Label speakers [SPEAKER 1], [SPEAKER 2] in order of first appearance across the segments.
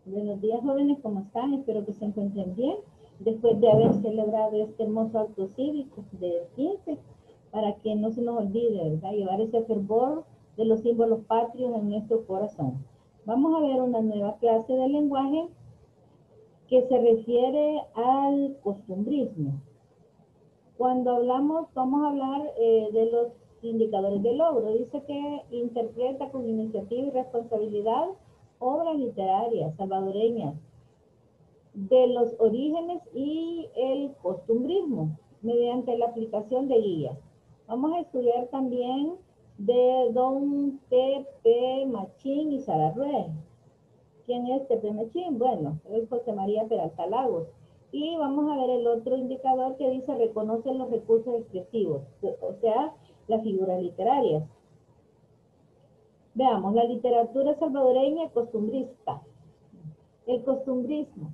[SPEAKER 1] Buenos días, jóvenes, ¿cómo están? Espero que se encuentren bien. Después de haber celebrado este hermoso acto cívico del 15, para que no se nos olvide, ¿verdad? Llevar ese fervor de los símbolos patrios en nuestro corazón. Vamos a ver una nueva clase de lenguaje que se refiere al costumbrismo. Cuando hablamos, vamos a hablar de los indicadores de logro. Dice que interpreta con iniciativa y responsabilidad obras literarias salvadoreñas de los orígenes y el costumbrismo mediante la aplicación de guías. Vamos a estudiar también de don Pepe Machín y Sara Ruiz. ¿Quién es Pepe Machín? Bueno, es José María Peralta Lagos. Y vamos a ver el otro indicador que dice reconoce los recursos expresivos, o sea, las figuras literarias. Veamos, la literatura salvadoreña costumbrista. El costumbrismo,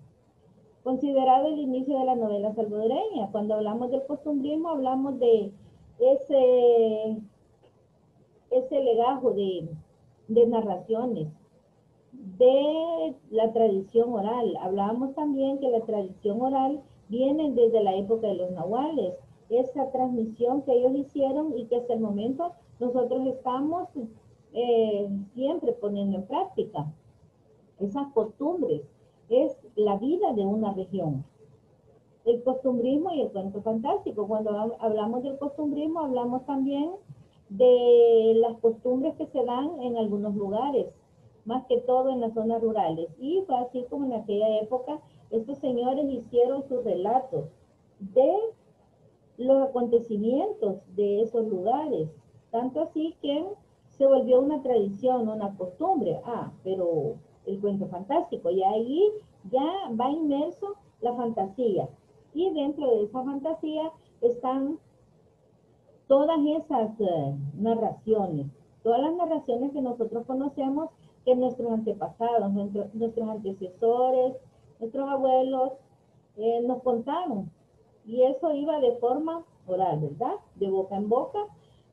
[SPEAKER 1] considerado el inicio de la novela salvadoreña. Cuando hablamos del costumbrismo, hablamos de ese legajo de narraciones, de la tradición oral. Hablábamos también que la tradición oral viene desde la época de los nahuales, esa transmisión que ellos hicieron y que hasta el momento nosotros estamos siempre poniendo en práctica. Esas costumbres es la vida de una región. El costumbrismo y el cuento fantástico. Cuando hablamos del costumbrismo, hablamos también de las costumbres que se dan en algunos lugares, más que todo en las zonas rurales. Y fue así como en aquella época estos señores hicieron sus relatos de los acontecimientos de esos lugares. Tanto así que se volvió una tradición, una costumbre. Pero el cuento fantástico, y ahí ya va inmerso la fantasía. Y dentro de esa fantasía están todas esas narraciones, todas las narraciones que nosotros conocemos que nuestros antepasados, nuestros antecesores, nuestros abuelos nos contaron. Y eso iba de forma oral, ¿verdad? De boca en boca,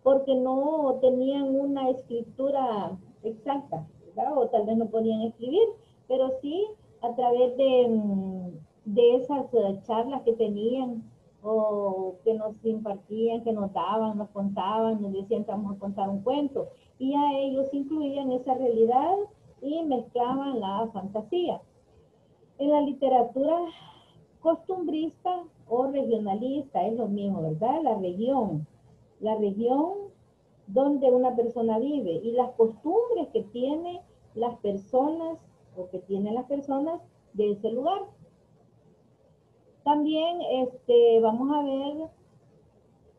[SPEAKER 1] porque no tenían una escritura exacta, ¿verdad? O tal vez no podían escribir, pero sí a través de esas charlas que tenían o que nos impartían, que nos daban, nos contaban, nos decían que vamos a contar un cuento. Y a ellos incluían esa realidad y mezclaban la fantasía. En la literatura costumbrista o regionalista es lo mismo, ¿verdad? La región donde una persona vive y las costumbres que tiene las personas o que tienen las personas de ese lugar. También vamos a ver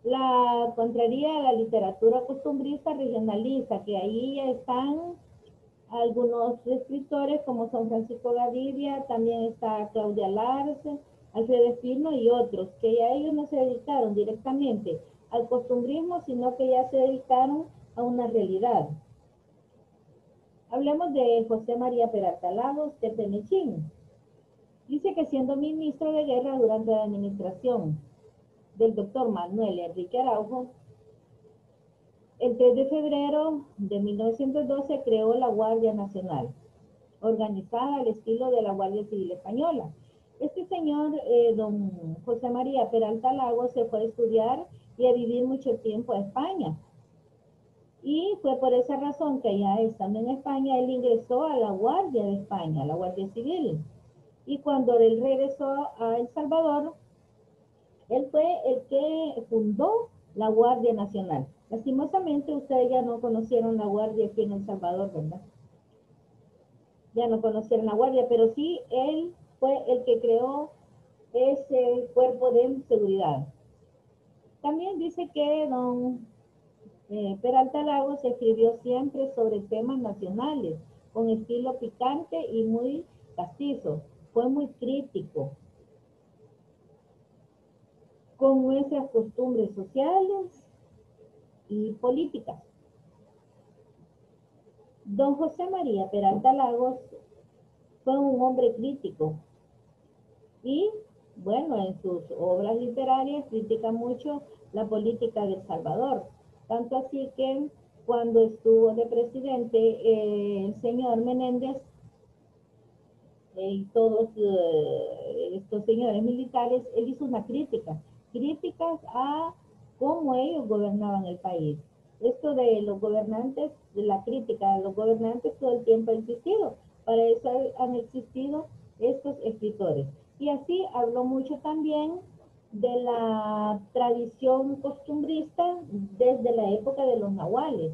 [SPEAKER 1] la contraría de la literatura costumbrista regionalista, que ahí están algunos escritores como son Francisco Gaviria, también está Claudia Larce, Alfredo Espino y otros, que ya ellos no se dedicaron directamente al costumbrismo, sino que ya se dedicaron a una realidad. Hablemos de José María Peralta Lagos, de Temechín. Dice que siendo ministro de Guerra durante la administración del doctor Manuel Enrique Araujo, el 3 de febrero de 1912 creó la Guardia Nacional, organizada al estilo de la Guardia Civil Española. Este señor, don José María Peralta Lagos, se fue a estudiar y a vivir mucho tiempo a España. Y fue por esa razón que ya estando en España, él ingresó a la Guardia de España, a la Guardia Civil. Y cuando él regresó a El Salvador, él fue el que fundó la Guardia Nacional. Lastimosamente ustedes ya no conocieron la Guardia aquí en El Salvador, ¿verdad? Ya no conocieron la Guardia, pero sí él fue el que creó ese cuerpo de seguridad. También dice que don Peralta Lagos escribió siempre sobre temas nacionales, con estilo picante y muy castizo. Fue muy crítico con nuestras costumbres sociales y políticas. Don José María Peralta Lagos fue un hombre crítico y, bueno, en sus obras literarias critica mucho la política de El Salvador. Tanto así que cuando estuvo de presidente el señor Menéndez, y todos estos señores militares, él hizo una críticas a cómo ellos gobernaban el país. Esto de los gobernantes, de la crítica de los gobernantes todo el tiempo ha existido. Para eso han existido estos escritores. Y así habló mucho también de la tradición costumbrista desde la época de los nahuales.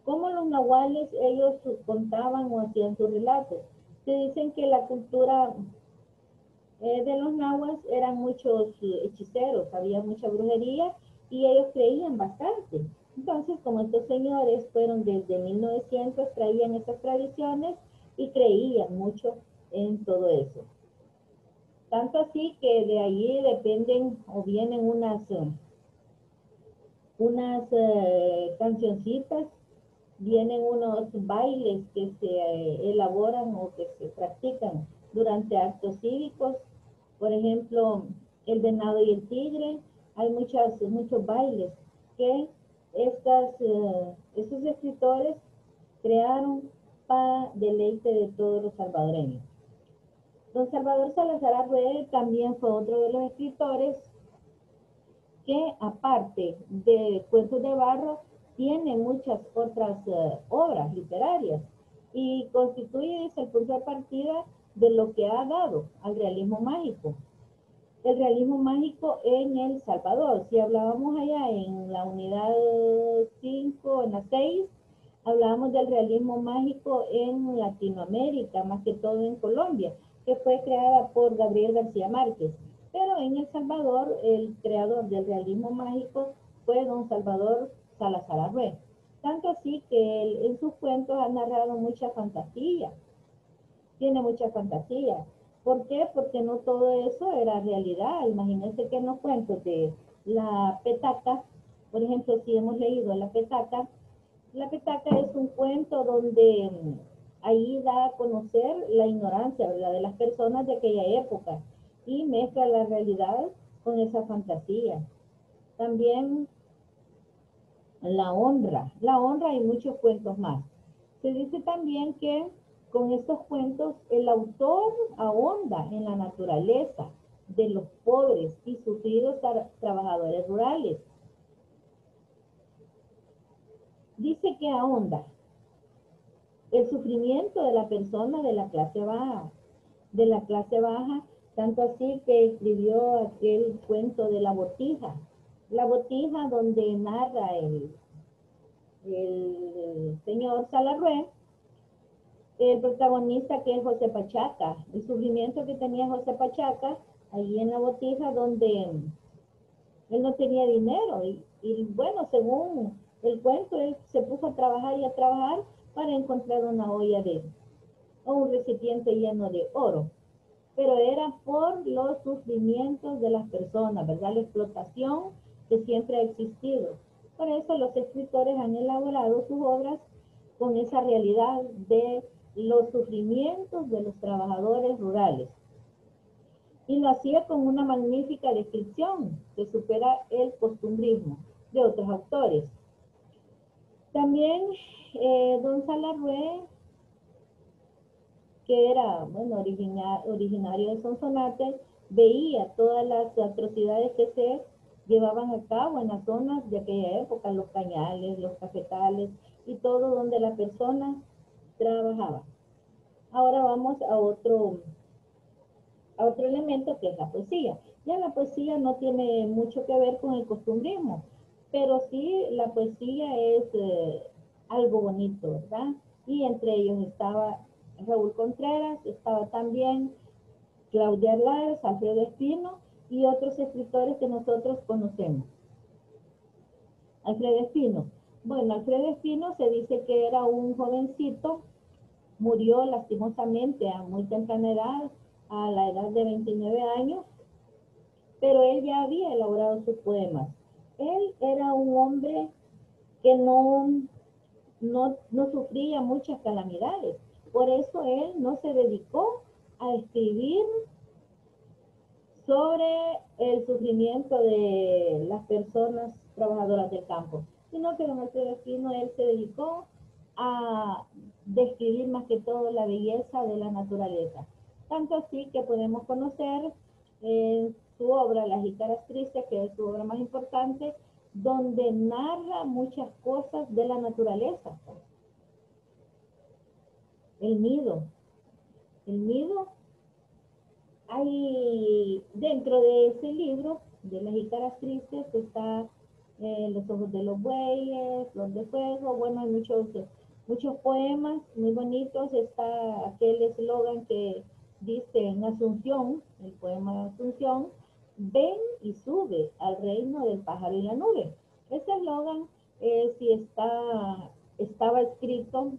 [SPEAKER 1] Cómo los nahuales ellos contaban o hacían sus relatos. Se dicen que la cultura de los nahuas eran muchos hechiceros, había mucha brujería y ellos creían bastante. Entonces, como estos señores fueron desde 1900, traían esas tradiciones y creían mucho en todo eso. Tanto así que de allí dependen o vienen unas cancioncitas, vienen unos bailes que se elaboran o que se practican durante actos cívicos, por ejemplo, el venado y el tigre, hay muchos bailes que estos escritores crearon para deleite de todos los salvadoreños. Don Salvador Salazar Arrué también fue otro de los escritores que, aparte de Cuentos de Barro, tiene muchas otras obras literarias y constituye, dice, el punto de partida de lo que ha dado al realismo mágico. El realismo mágico en El Salvador. Si hablábamos allá en la unidad 5, en la 6, hablábamos del realismo mágico en Latinoamérica, más que todo en Colombia, que fue creada por Gabriel García Márquez. Pero en El Salvador, el creador del realismo mágico fue don Salvador Salazar Arrué. Tanto así que él en sus cuentos ha narrado mucha fantasía, tiene mucha fantasía. ¿Por qué? Porque no todo eso era realidad. Imagínense que en los cuentos de La Petaca, por ejemplo, si hemos leído La Petaca es un cuento donde ahí da a conocer la ignorancia, ¿verdad?, de las personas de aquella época y mezcla la realidad con esa fantasía. También la honra y muchos cuentos más. Se dice también que con estos cuentos el autor ahonda en la naturaleza de los pobres y sufridos trabajadores rurales. Dice que ahonda el sufrimiento de la persona de la clase baja, tanto así que escribió aquel cuento de la botija donde narra el señor Salarrué, el protagonista que es José Pachaca, el sufrimiento que tenía José Pachaca allí en la botija donde él no tenía dinero y bueno, según el cuento, él se puso a trabajar y a trabajar para encontrar una olla o un recipiente lleno de oro. Pero era por los sufrimientos de las personas, ¿verdad? La explotación que siempre ha existido. Por eso los escritores han elaborado sus obras con esa realidad de los sufrimientos de los trabajadores rurales. Y lo hacía con una magnífica descripción que supera el costumbrismo de otros autores. También don Salarrué, que era, bueno, originario de Sonsonate, veía todas las atrocidades que se llevaban a cabo en las zonas de aquella época, los cañales, los cafetales y todo donde la persona trabajaba. Ahora vamos a otro elemento que es la poesía. Ya la poesía no tiene mucho que ver con el costumbrismo, pero sí la poesía es algo bonito, ¿verdad? Y entre ellos estaba Raúl Contreras, estaba también Claudia Arlaez, Alfredo Espino y otros escritores que nosotros conocemos. Alfredo Espino. Bueno, Alfredo Espino se dice que era un jovencito, murió lastimosamente a muy temprana edad, a la edad de 29 años, pero él ya había elaborado sus poemas. Él era un hombre que no sufría muchas calamidades. Por eso él no se dedicó a escribir sobre el sufrimiento de las personas trabajadoras del campo, sino que don Alfredo Espino, él se dedicó a describir más que todo la belleza de la naturaleza. Tanto así que podemos conocer su obra, Las Jícaras Tristes, que es su obra más importante, donde narra muchas cosas de la naturaleza. El nido. El nido, hay dentro de ese libro, de Las Jícaras Tristes, está Los Ojos de los Bueyes, Flor de Fuego, bueno, hay muchos poemas muy bonitos. Está aquel eslogan que dice en Asunción, el poema de Asunción: ven y sube al reino del pájaro y la nube. Ese eslogan, si estaba escrito,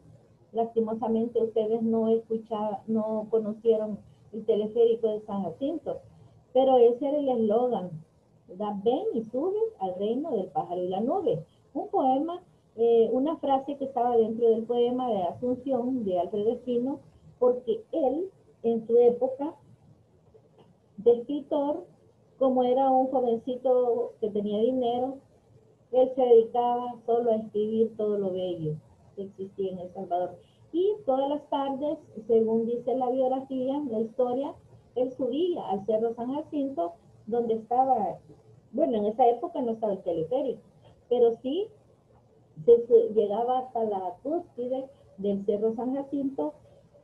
[SPEAKER 1] lastimosamente ustedes no conocieron el teleférico de San Jacinto, pero ese era el eslogan: ven y sube al reino del pájaro y la nube. Un poema, una frase que estaba dentro del poema de Asunción de Alfredo Espino, porque él, en su época de escritor, como era un jovencito que tenía dinero, él se dedicaba solo a escribir todo lo bello que existía en El Salvador. Y todas las tardes, según dice la biografía, la historia, él subía al Cerro San Jacinto, donde estaba, bueno, en esa época no estaba el teleférico, pero sí llegaba hasta la cúspide del Cerro San Jacinto,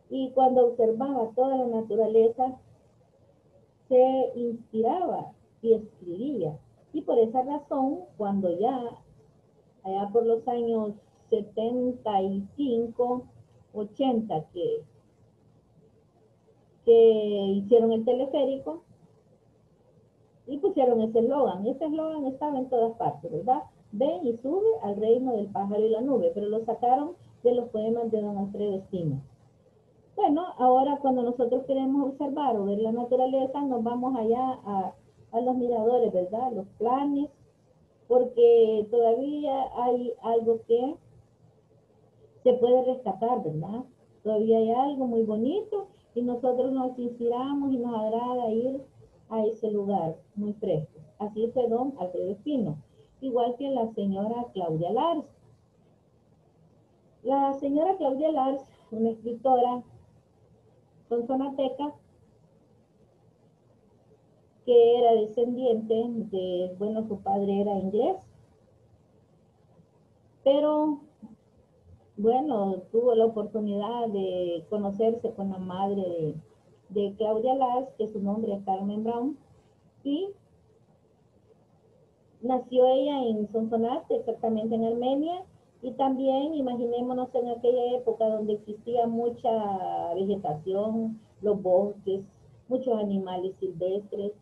[SPEAKER 1] y cuando observaba toda la naturaleza, se inspiraba y escribía. Y por esa razón, cuando ya, allá por los años 75, 80, que hicieron el teleférico y pusieron ese eslogan. Ese eslogan estaba en todas partes, ¿verdad? Ven y sube al reino del pájaro y la nube, pero lo sacaron de los poemas de don Alfredo Espino. Bueno, ahora cuando nosotros queremos observar o ver la naturaleza, nos vamos allá a los miradores, ¿verdad? Los planes, porque todavía hay algo que se puede rescatar, ¿verdad? Todavía hay algo muy bonito y nosotros nos inspiramos y nos agrada ir a ese lugar muy fresco. Así fue don Alfredo Espino, igual que la señora Claudia Lars. La señora Claudia Lars, una escritora sonsonateca, que era descendiente de, bueno, su padre era inglés, pero bueno, tuvo la oportunidad de conocerse con la madre de Claudia Lars, que su nombre es Carmen Brown, y nació ella en Sonsonate, exactamente en Armenia, y también imaginémonos en aquella época donde existía mucha vegetación, los bosques, muchos animales silvestres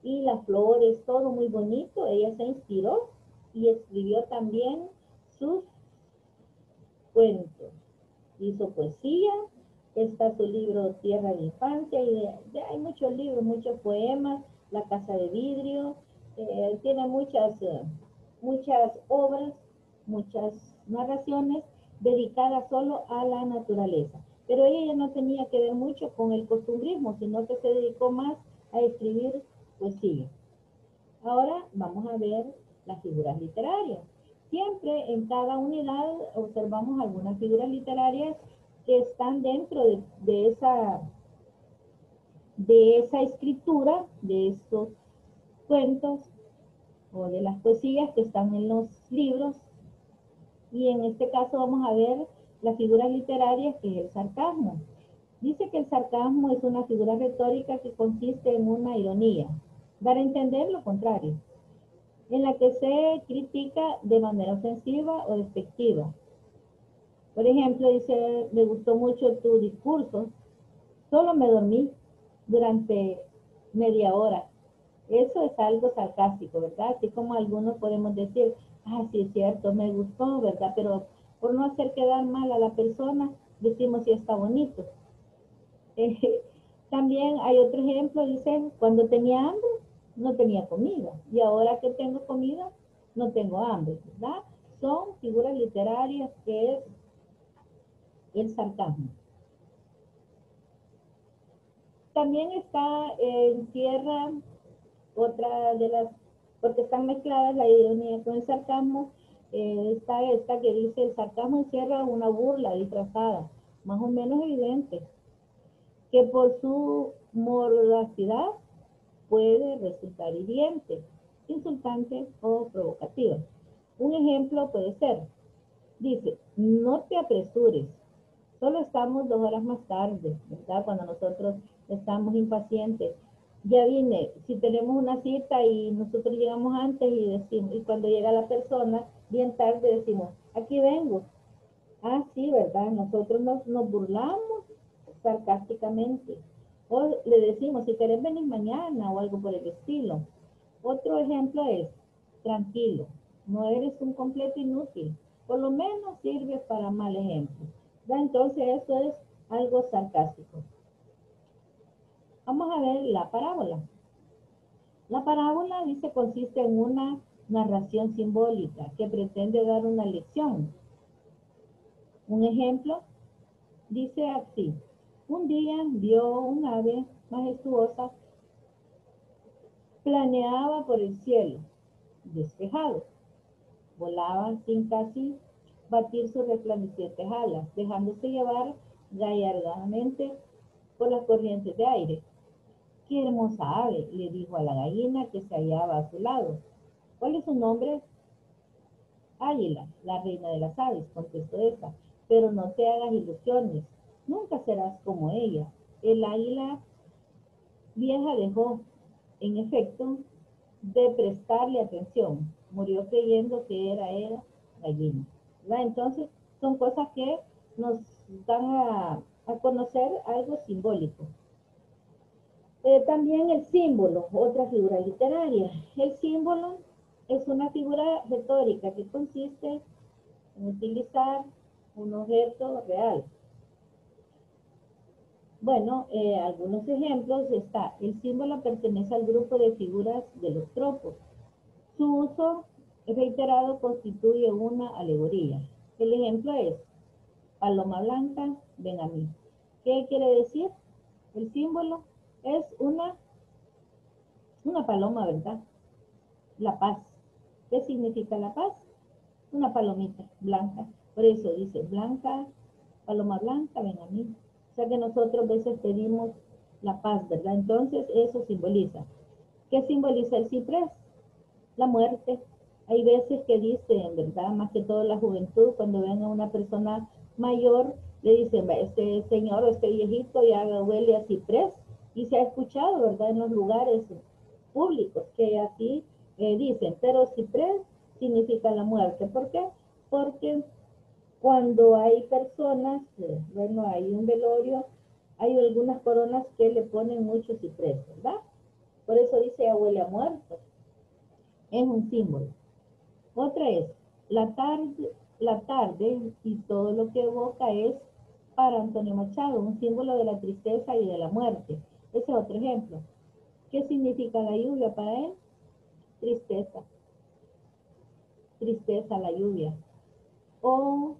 [SPEAKER 1] y las flores, todo muy bonito. Ella se inspiró y escribió también sus cuentos, hizo poesía. Está su libro Tierra de Infancia, y hay muchos libros, muchos poemas, La Casa de Vidrio, tiene muchas obras, muchas narraciones dedicadas solo a la naturaleza. Pero ella ya no tenía que ver mucho con el costumbrismo, sino que se dedicó más a escribir poesía. Ahora vamos a ver las figuras literarias. Siempre en cada unidad observamos algunas figuras literarias que están dentro de esa escritura, de estos cuentos o de las poesías que están en los libros. Y en este caso vamos a ver las figuras literarias, que es el sarcasmo. Dice que el sarcasmo es una figura retórica que consiste en una ironía, dar a entender lo contrario, en la que se critica de manera ofensiva o despectiva. Por ejemplo, dice: me gustó mucho tu discurso, solo me dormí durante media hora. Eso es algo sarcástico, ¿verdad? Así como algunos podemos decir: ah, sí es cierto, me gustó, ¿verdad? Pero por no hacer quedar mal a la persona, decimos: sí, está bonito. También hay otro ejemplo, dice: cuando tenía hambre, no tenía comida, y ahora que tengo comida, no tengo hambre, ¿verdad? Son figuras literarias que es el sarcasmo. También está en tierra otra de las, porque están mezcladas la ironía con el sarcasmo. Está esta que dice: el sarcasmo encierra una burla disfrazada, más o menos evidente, que por su mordacidad puede resultar hiriente, insultante o provocativa. Un ejemplo puede ser, dice, no te apresures, solo estamos 2 horas más tarde, ¿verdad? Cuando nosotros estamos impacientes. Ya vine, si tenemos una cita y nosotros llegamos antes y decimos, y cuando llega la persona, bien tarde decimos, aquí vengo. Ah, sí, ¿verdad? Nosotros nos burlamos sarcásticamente. O le decimos, si querés venir mañana o algo por el estilo. Otro ejemplo es, tranquilo, no eres un completo inútil. Por lo menos sirve para mal ejemplo. ¿Ya? Entonces eso es algo sarcástico. Vamos a ver la parábola. La parábola, dice, consiste en una narración simbólica que pretende dar una lección. Un ejemplo dice así, un día vio un ave majestuosa, planeaba por el cielo, despejado, volaba sin casi batir sus resplandecientes alas, dejándose llevar gallardamente por las corrientes de aire. ¡Qué hermosa ave!, le dijo a la gallina que se hallaba a su lado. ¿Cuál es su nombre? Águila, la reina de las aves, contestó esta. Pero no te hagas ilusiones, nunca serás como ella. El águila vieja dejó, en efecto, de prestarle atención. Murió creyendo que era gallina. ¿Verdad? Entonces, son cosas que nos dan a conocer algo simbólico. También el símbolo, otra figura literaria. El símbolo es una figura retórica que consiste en utilizar un objeto real. Bueno, algunos ejemplos está, el símbolo pertenece al grupo de figuras de los tropos. Su uso reiterado constituye una alegoría. El ejemplo es, paloma blanca, ven a mí. ¿Qué quiere decir? El símbolo es una paloma, ¿verdad? La paz. ¿Qué significa la paz? Una palomita blanca. Por eso dice, blanca, paloma blanca, ven a mí. O sea que nosotros a veces pedimos la paz, ¿verdad? Entonces eso simboliza. ¿Qué simboliza el ciprés? La muerte. Hay veces que dicen, ¿verdad? Más que todo la juventud, cuando ven a una persona mayor, le dicen, este señor o este viejito ya huele a ciprés. Y se ha escuchado, ¿verdad? En los lugares públicos que así dicen, pero ciprés significa la muerte. ¿Por qué? Porque cuando hay personas, bueno, hay un velorio, hay algunas coronas que le ponen mucho ciprés, ¿verdad? Por eso dice, ya huele a muerto. Es un símbolo. Otra es, la tarde y todo lo que evoca es para Antonio Machado, un símbolo de la tristeza y de la muerte. Ese es otro ejemplo. ¿Qué significa la lluvia para él? Tristeza. Tristeza, la lluvia. O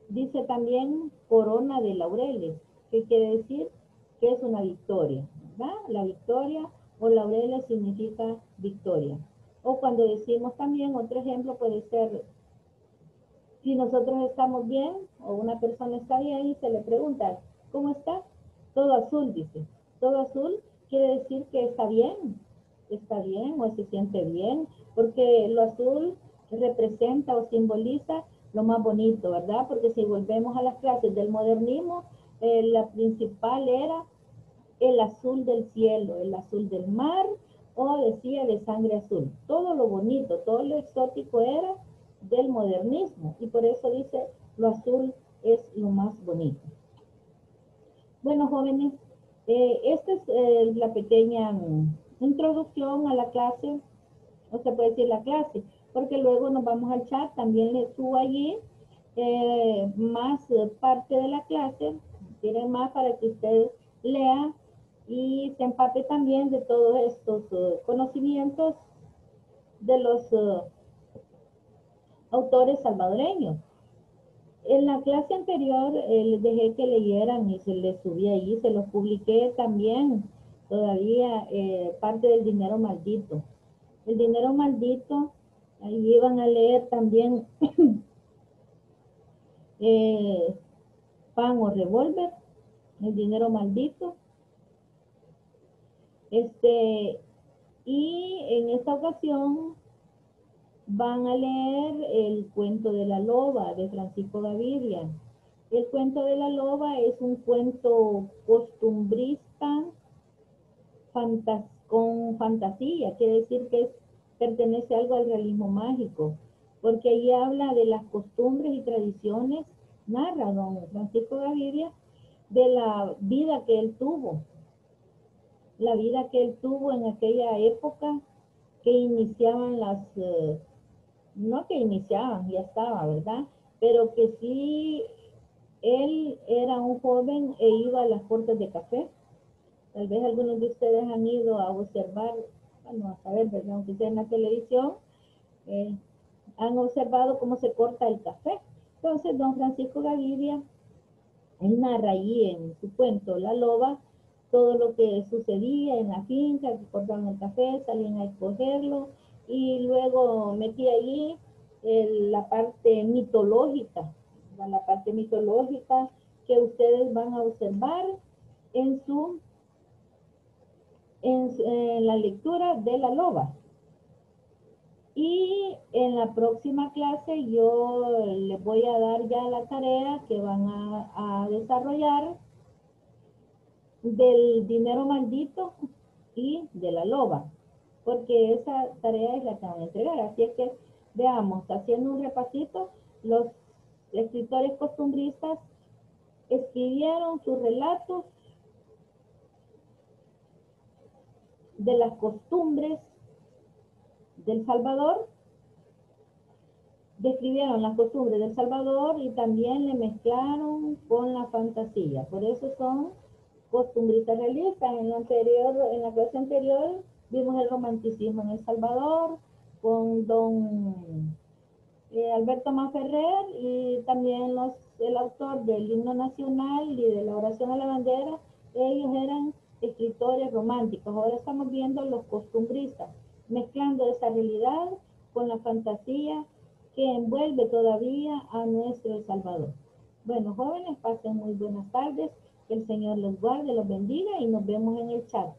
[SPEAKER 1] dice también corona de laureles, que quiere decir que es una victoria, ¿verdad? La victoria o laureles significa victoria. O cuando decimos también, otro ejemplo puede ser, si nosotros estamos bien o una persona está bien y se le pregunta, ¿cómo está? Todo azul, dice. Todo azul quiere decir que está bien o se siente bien, porque lo azul representa o simboliza lo más bonito, ¿verdad? Porque si volvemos a las clases del modernismo, la principal era el azul del cielo, el azul del mar, o decía de sangre azul. Todo lo bonito, todo lo exótico era del modernismo, y por eso dice, lo azul es lo más bonito. Bueno, jóvenes, esta es la pequeña introducción a la clase, o se puede decir la clase, porque luego nos vamos al chat, también les subo allí más parte de la clase, tienen más para que ustedes lean y se empape también de todos estos conocimientos de los autores salvadoreños. En la clase anterior les dejé que leyeran y se les subí ahí, se los publiqué también todavía parte del dinero maldito. El dinero maldito, ahí iban a leer también Pan o Revólver, El dinero maldito, Este, y en esta ocasión van a leer el cuento de la loba de Francisco Gaviria. El cuento de la loba es un cuento costumbrista con fantasía, quiere decir que pertenece algo al realismo mágico, porque ahí habla de las costumbres y tradiciones, narra don Francisco Gaviria de la vida que él tuvo, la vida que él tuvo en aquella época que iniciaban no que iniciaban, ya estaba, ¿verdad? Pero que sí, él era un joven e iba a las cortes de café. Tal vez algunos de ustedes han ido a observar, bueno, a saber, ¿verdad? Aunque sea en la televisión, eh, han observado cómo se corta el café. Entonces, don Francisco Gaviria, él narra allí en su cuento La Loba todo lo que sucedía en la finca, que cortaban el café, salían a escogerlo, y luego metí allí la parte mitológica, la parte mitológica que ustedes van a observar en en la lectura de La Loba. Y en la próxima clase yo les voy a dar ya la tarea que van a desarrollar del dinero maldito y de la loba, porque esa tarea es la que van a entregar. Así es que veamos, haciendo un repasito, los escritores costumbristas escribieron sus relatos de las costumbres del Salvador, describieron las costumbres del Salvador y también le mezclaron con la fantasía. Por eso son costumbristas realistas. En la clase anterior vimos el romanticismo en El Salvador con don Alberto Maferrer, y también el autor del himno nacional y de la oración a la bandera. Ellos eran escritores románticos. Ahora estamos viendo los costumbristas, mezclando esa realidad con la fantasía que envuelve todavía a nuestro El Salvador. Bueno, jóvenes, pasen muy buenas tardes, que el Señor los guarde, los bendiga y nos vemos en el chat.